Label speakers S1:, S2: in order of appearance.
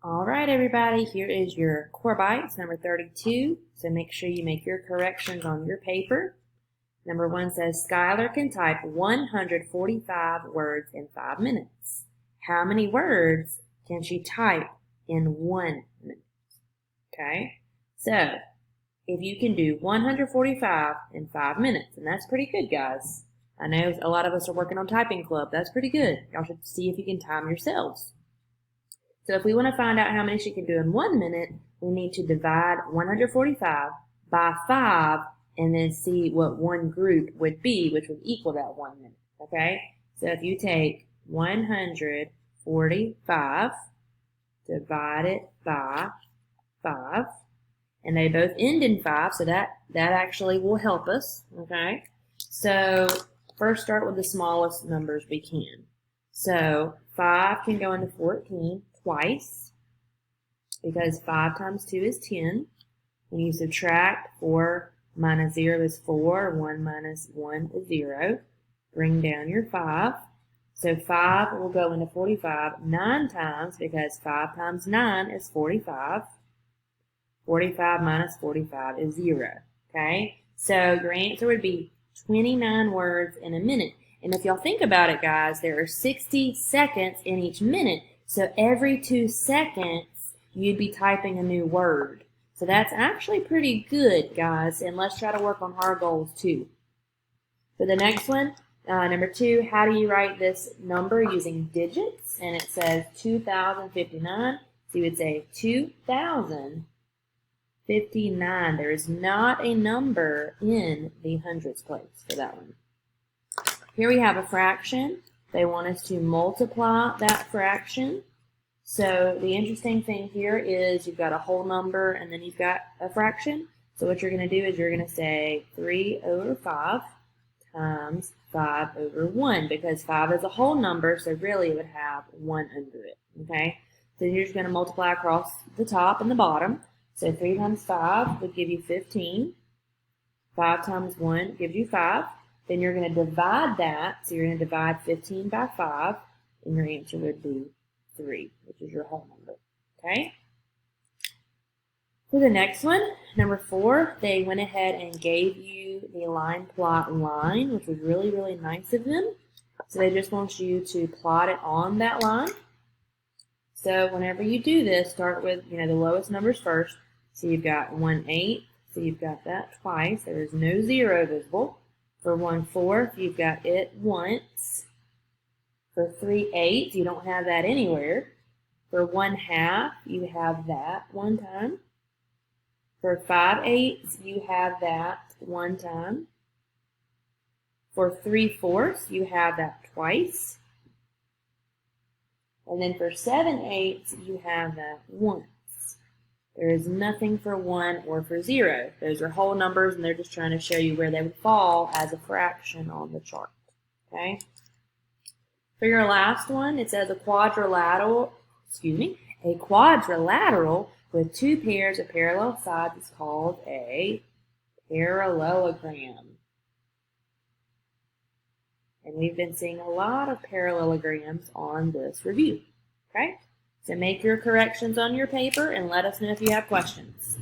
S1: All right, everybody, here is your Core Bites number 32. So make sure you make your corrections on your paper. Number 1 says Skylar can type 145 words in 5 minutes. How many words can she type in 1 minute? Okay, so if you can do 145 in 5 minutes, and that's pretty good, guys. I know a lot of us are working on typing club. That's pretty good. Y'all should see if you can time yourselves. So if we want to find out how many she can do in 1 minute, we need to divide 145 by 5 and then see what one group would be, which would equal that 1 minute, okay? So if you take 145, divide it by 5, and they both end in 5, so that actually will help us, okay? So first start with the smallest numbers we can. So 5 can go into 14 twice, because 5 times 2 is 10. When you subtract, 4 minus 0 is 4, 1 minus 1 is 0. Bring down your 5. So 5 will go into 45 9 times, because 5 times 9 is 45. 45 minus 45 is 0. Okay? So your answer would be 29 words in a minute. And if y'all think about it, guys, there are 60 seconds in each minute. So every 2 seconds, you'd be typing a new word. So that's actually pretty good, guys. And let's try to work on hard goals, too. For the next one, number 2, how do you write this number using digits? And it says 2,059. So you would say 2,059. There is not a number in the hundreds place for that one. Here we have a fraction. They want us to multiply that fraction. So the interesting thing here is you've got a whole number and then you've got a fraction. So what you're going to do is you're going to say 3 over 5 times 5 over 1, because 5 is a whole number, so really it would have 1 under it. Okay? So you're just going to multiply across the top and the bottom. So 3 times 5 would give you 15. 5 times 1 gives you 5. Then you're going to divide that. So you're going to divide 15 by 5, and your answer would be 3, which is your whole number. Okay? For the next one, number 4, they went ahead and gave you the line plot line, which was really, really nice of them. So they just want you to plot it on that line. So whenever you do this, start with the lowest numbers first. So you've got 1/8, so you've got that twice. There is no 0 visible. For 1/4, you've got it once. For 3/8, you don't have that anywhere. For 1/2, you have that one time. For 5/8, you have that one time. For 3/4, you have that twice. And then for 7/8, you have that once. There is nothing for 1 or for 0. Those are whole numbers, and they're just trying to show you where they would fall as a fraction on the chart. Okay? For your last one, it says a quadrilateral with 2 pairs of parallel sides is called a parallelogram. And we've been seeing a lot of parallelograms on this review. Okay? So make your corrections on your paper and let us know if you have questions.